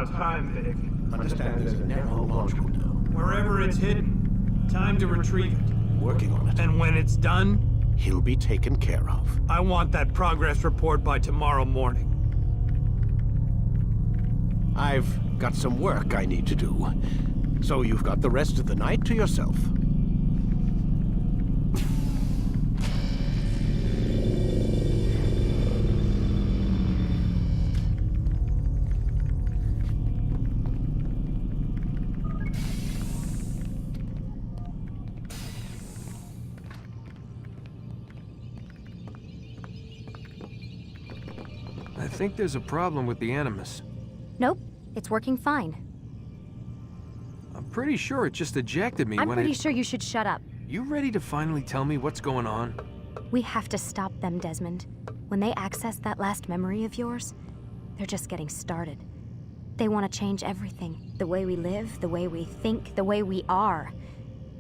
out of time, Vidic. Understand there's a narrow launch window. Wherever it's hidden, time to retrieve it. Working on it. And when it's done, He'll be taken care of. I want that progress report by tomorrow morning. I've got some work I need to do. So you've got the rest of the night to yourself. I think there's a problem with the Animus. Nope, it's working fine. I'm pretty sure it just ejected me I'm when pretty sure you should shut up. You ready to finally tell me what's going on? We have to stop them, Desmond. When they access that last memory of yours, they're just getting started. They want to change everything. The way we live, the way we think, the way we are.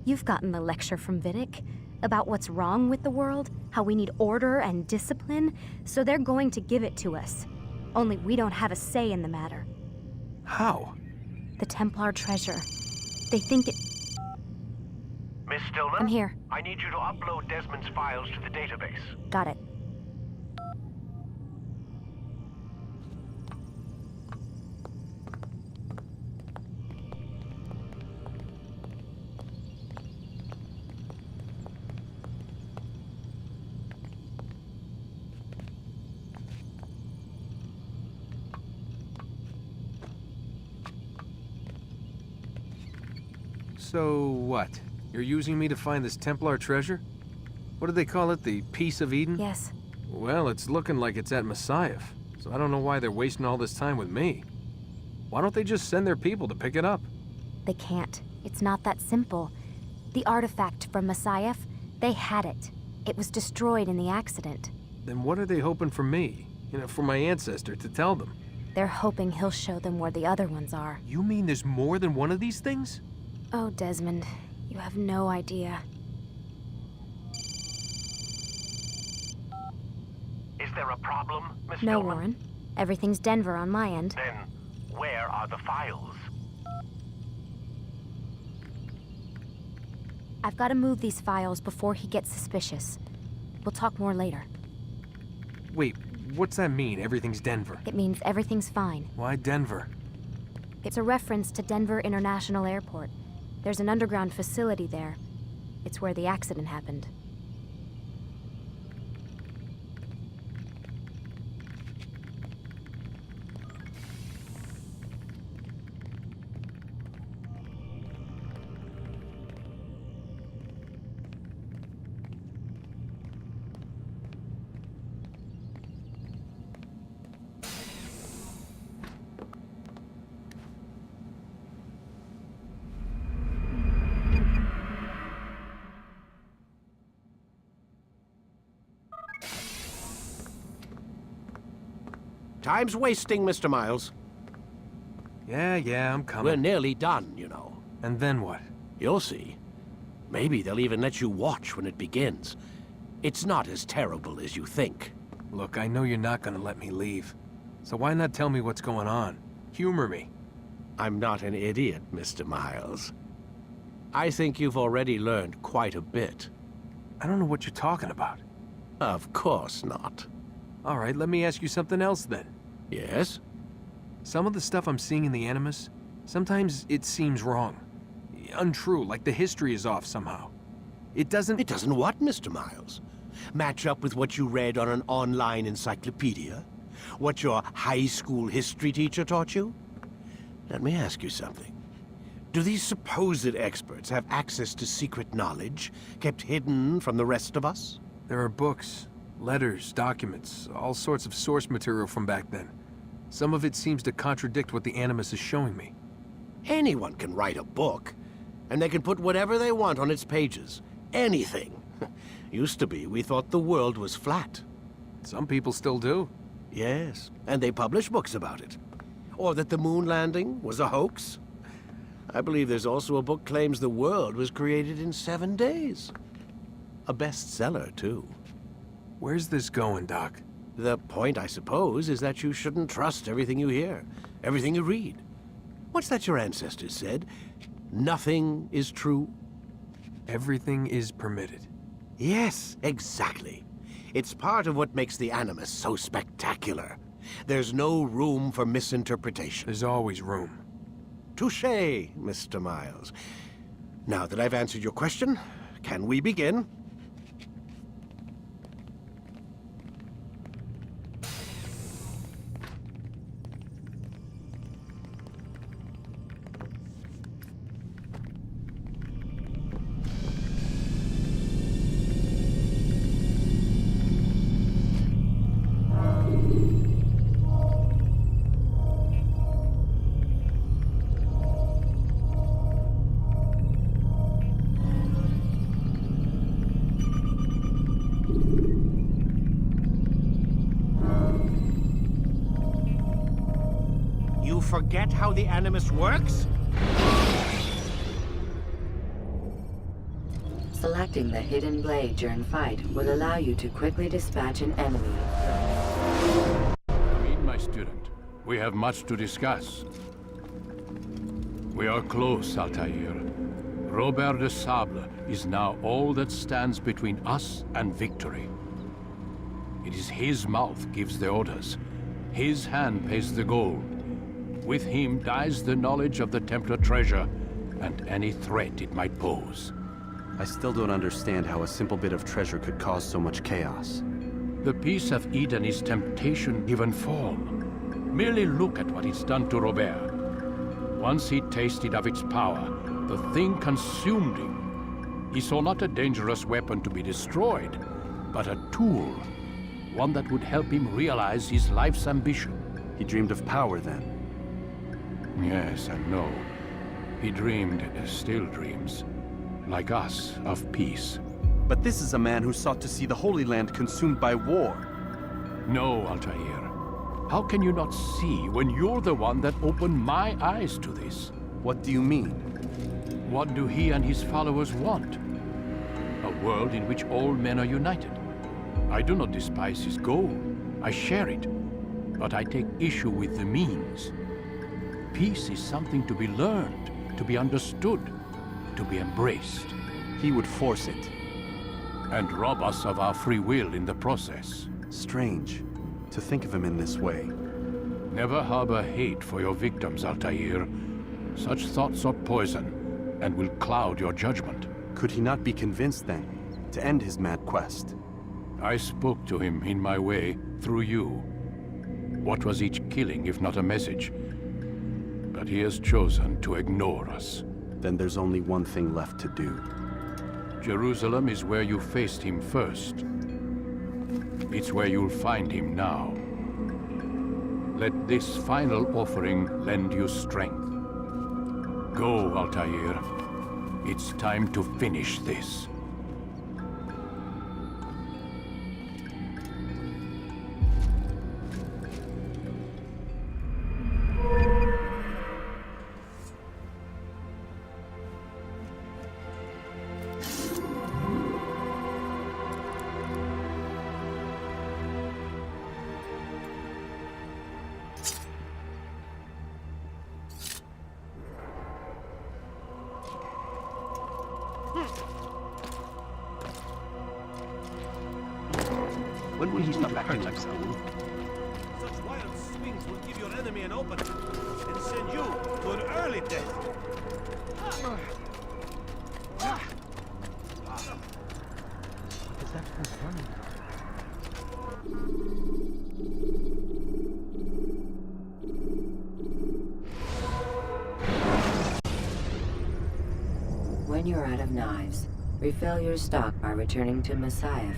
You've gotten the lecture from Vidic about what's wrong with the world, how we need order and discipline, so they're going to give it to us. Only we don't have a say in the matter. How? The Templar treasure. They think it... Miss Stillman? I'm here. I need you to upload Desmond's files to the database. Got it. So what? You're using me to find this Templar treasure? What do they call it? The Piece of Eden? Yes. Well, it's looking like it's at Messiah, so I don't know why they're wasting all this time with me. Why don't they just send their people to pick it up? They can't. It's not that simple. The artifact from Messiah, they had it. It was destroyed in the accident. Then what are they hoping for me? You know, for my ancestor to tell them? They're hoping he'll show them where the other ones are. You mean there's more than one of these things? Oh, Desmond, you have no idea. Is there a problem, Miss No, Stillman? Warren. Everything's Denver on my end. Then, where are the files? I've got to move these files before he gets suspicious. We'll talk more later. Wait, what's that mean, everything's Denver? It means everything's fine. Why Denver? It's a reference to Denver International Airport. There's an underground facility there. It's where the accident happened. Time's wasting, Mr. Miles. Yeah, I'm coming. We're nearly done, you know. And then what? You'll see. Maybe they'll even let you watch when it begins. It's not as terrible as you think. Look, I know you're not gonna let me leave. So why not tell me what's going on? Humor me. I'm not an idiot, Mr. Miles. I think you've already learned quite a bit. I don't know what you're talking about. Of course not. All right, let me ask you something else then. Yes? Some of the stuff I'm seeing in the Animus, sometimes it seems wrong. Untrue, like the history is off somehow. It doesn't... It doesn't what, Mr. Miles? Match up with what you read on an online encyclopedia? What your high school history teacher taught you? Let me ask you something. Do these supposed experts have access to secret knowledge, kept hidden from the rest of us? There are books, letters, documents, all sorts of source material from back then. Some of it seems to contradict what the Animus is showing me. Anyone can write a book, and they can put whatever they want on its pages. Anything. Used to be, we thought the world was flat. Some people still do. Yes, and they publish books about it. Or that the moon landing was a hoax. I believe there's also a book claims the world was created in 7 days. A bestseller, too. Where's this going, Doc? The point, I suppose, is that you shouldn't trust everything you hear, everything you read. What's that your ancestors said? Nothing is true? Everything is permitted. Yes, exactly. It's part of what makes the Animus so spectacular. There's no room for misinterpretation. There's always room. Touché, Mr. Miles. Now that I've answered your question, can we begin? You forget how the Animus works? Selecting the hidden blade during fight will allow you to quickly dispatch an enemy. Come in, my student. We have much to discuss. We are close, Altaïr. Robert de Sable is now all that stands between us and victory. It is his mouth gives the orders. His hand pays the gold. With him dies the knowledge of the Templar treasure and any threat it might pose. I still don't understand how a simple bit of treasure could cause so much chaos. The peace of Eden is temptation given form. Merely look at what it's done to Robert. Once he tasted of its power, the thing consumed him. He saw not a dangerous weapon to be destroyed, but a tool. One that would help him realize his life's ambition. He dreamed of power then. Yes and no. He dreamed, still dreams, like us, of peace. But this is a man who sought to see the Holy Land consumed by war. No, Altaïr. How can you not see when you're the one that opened my eyes to this? What do you mean? What do he and his followers want? A world in which all men are united. I do not despise his goal. I share it. But I take issue with the means. Peace is something to be learned, to be understood, to be embraced. He would force it. And rob us of our free will in the process. Strange, to think of him in this way. Never harbor hate for your victims, Altaïr. Such thoughts are poison, and will cloud your judgment. Could he not be convinced, then, to end his mad quest? I spoke to him in my way, through you. What was each killing if not a message? But he has chosen to ignore us. Then there's only one thing left to do. Jerusalem is where you faced him first. It's where you'll find him now. Let this final offering lend you strength. Go, Altaïr. It's time to finish this. When will he stop acting like so? Such wild swings will give your enemy an opening and send you to an early death. What is that running? When you're out of knives, refill your stock by returning to Messiah,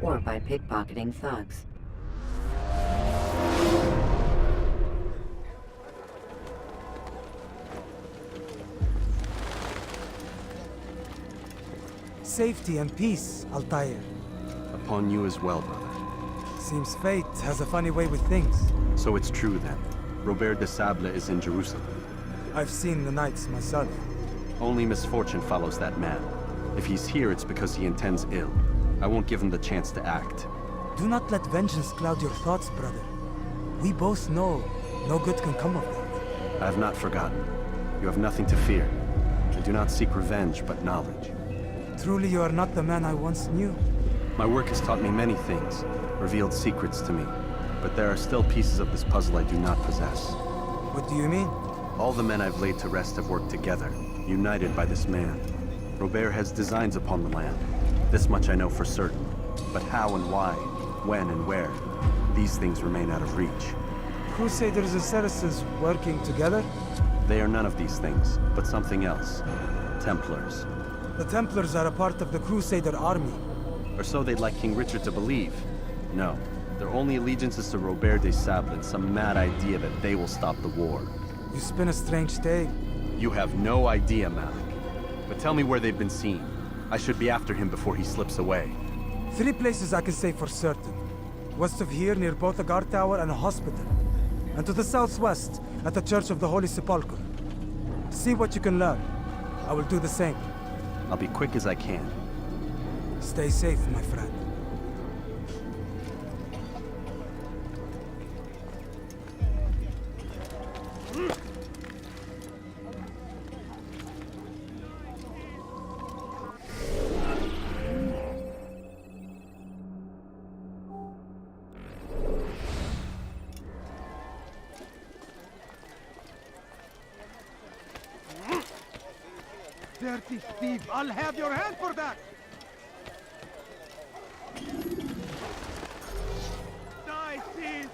or by pickpocketing thugs. Safety and peace, Altaïr. Upon you as well, brother. Seems fate has a funny way with things. So it's true then. Robert de Sable is in Jerusalem. I've seen the knights myself. Only misfortune follows that man. If he's here, it's because he intends ill. I won't give him the chance to act. Do not let vengeance cloud your thoughts, brother. We both know no good can come of that. I have not forgotten. You have nothing to fear. I do not seek revenge, but knowledge. Truly you are not the man I once knew. My work has taught me many things, revealed secrets to me. But there are still pieces of this puzzle I do not possess. What do you mean? All the men I've laid to rest have worked together, united by this man. Robert has designs upon the land. This much I know for certain. But how and why, when and where, these things remain out of reach. Crusaders and Saracens working together? They are none of these things, but something else. Templars. The Templars are a part of the Crusader army. Or so they'd like King Richard to believe. No, their only allegiance is to Robert de Sable and some mad idea that they will stop the war. You spin a strange tale. You have no idea, Malik. But tell me where they've been seen. I should be after him before he slips away. 3 places I can say for certain. West of here, near both a guard tower and a hospital. And to the southwest, at the Church of the Holy Sepulchre. See what you can learn. I will do the same. I'll be quick as I can. Stay safe, my friend. Dirty thief! I'll have your hand for that! Die, thief!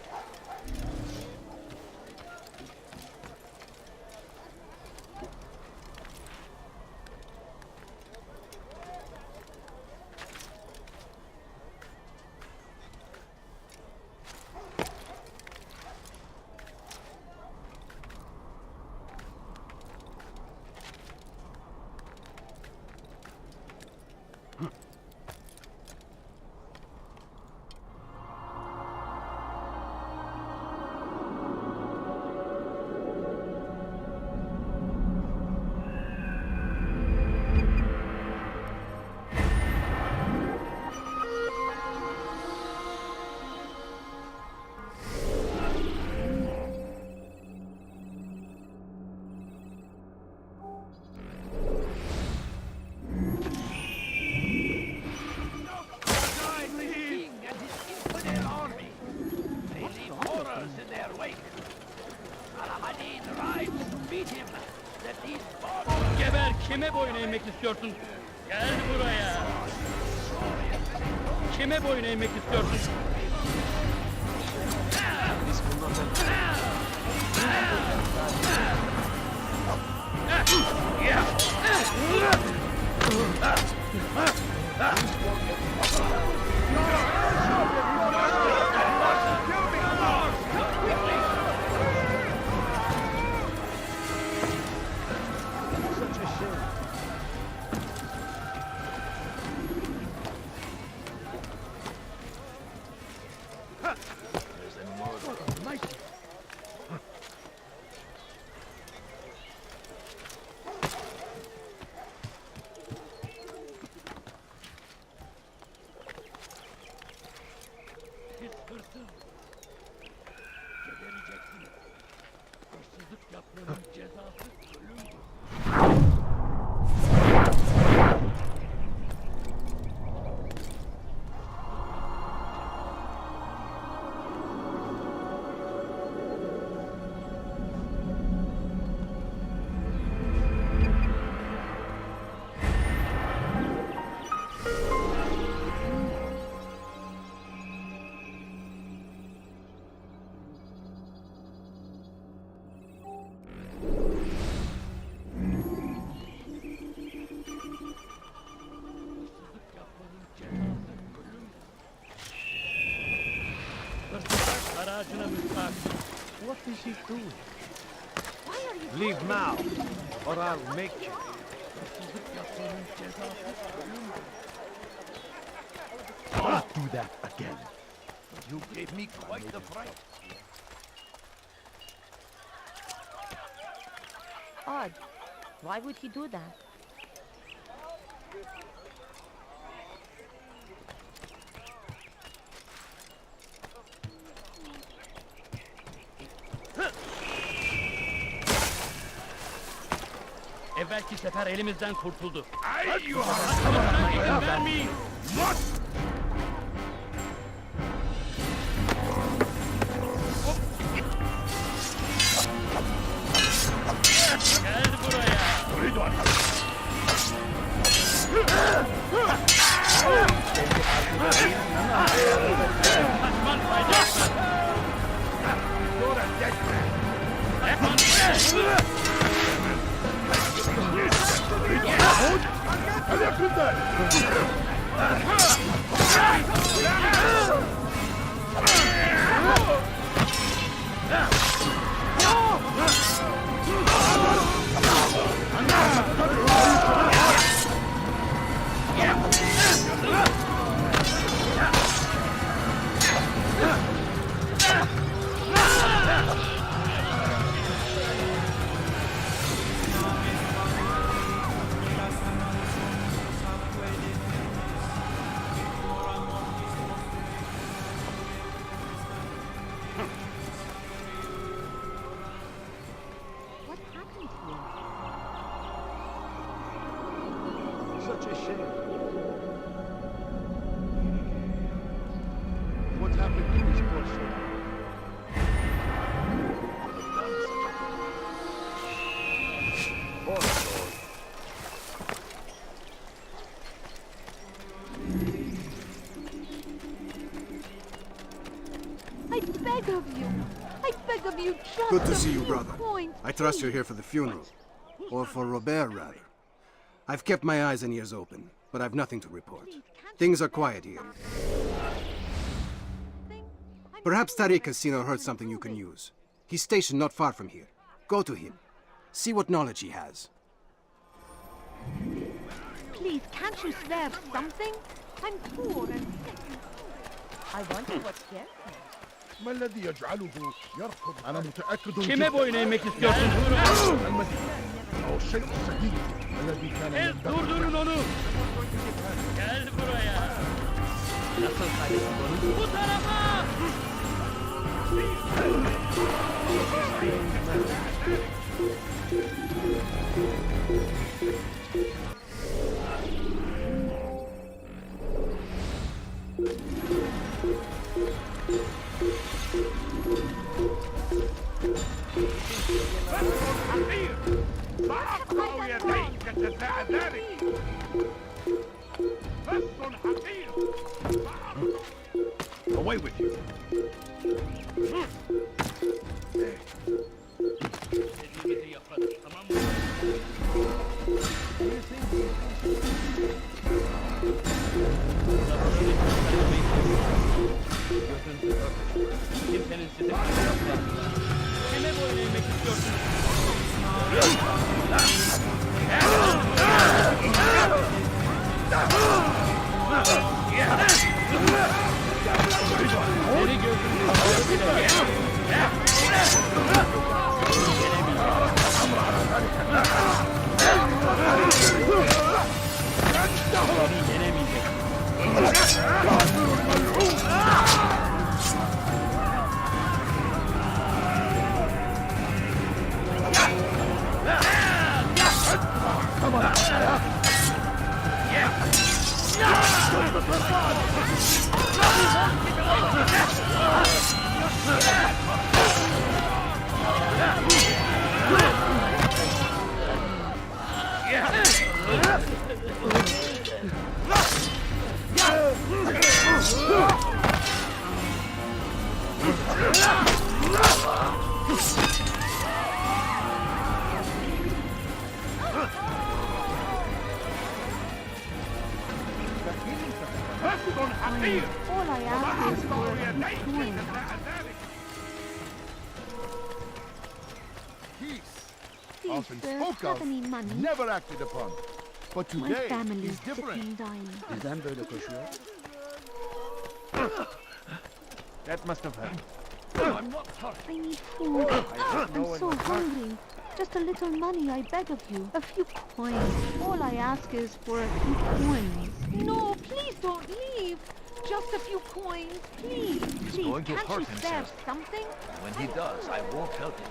Kime boyun eğmek istiyorsun? Gel buraya. Kime boyun eğmek istiyorsun? What is he doing? Leave now, or I'll make you. Don't do that again. You gave me quite the fright. Odd. Why would he do that? evvelki sefer elimizden kurtuldu. Vermeyin. Gel buraya. Kaçman fayda etmez. Such a shame. What happened to this poor soul? Poor soul. I beg of you. I beg of you, just Good to a see you, few brother. coins, I trust please. you're here for the funeral. Or for Robert, rather. I've kept my eyes and ears open, but I've nothing to report. Things are quiet here. Perhaps Tariq has seen or heard something you can use. He's stationed not far from here. Go to him. See what knowledge he has. Please, can't you spare something? I'm poor and sick. I wonder what's here. ما الذي يجعله يرفض؟ أنا متأكد Kime boyun eğmek istiyorsun? المدينة أو الشيء السديد الذي كان Durdurun onu. Gel buraya. Nasıl kaybettin? Bu tarafa. سأقطع يديك جزاء ذلك. بس حقير. Away with you. Dediğimizi yaparız, tamam mı? Kimsenin size kime boyun eğmek istiyorsun? Seni All I ask is for a few coins. Peace, Please, often sir, spoke have of, any money? never acted upon. But My today family is is sick different. and dying. Neden böyle koşuyor? That must have hurt. I'm not hurt. I need food. I'm so hungry. Just a little money, I beg of you. A few coins. All I ask is for a few coins. No, please don't leave. Just a few coins, please. Please, going to can't hurt you spare himself. something? When he does, I won't help him.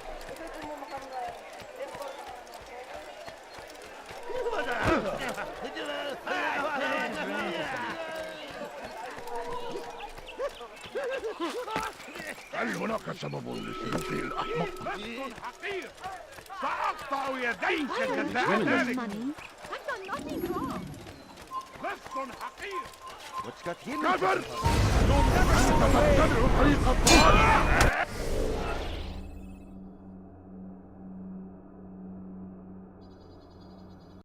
هل هناك سبب لسلوكه الأحمق؟ حقير سأقطع يديك جزاء ذلك. I've done nothing wrong. لص حقير. What's got him? كفر! تدعو طريق الضال!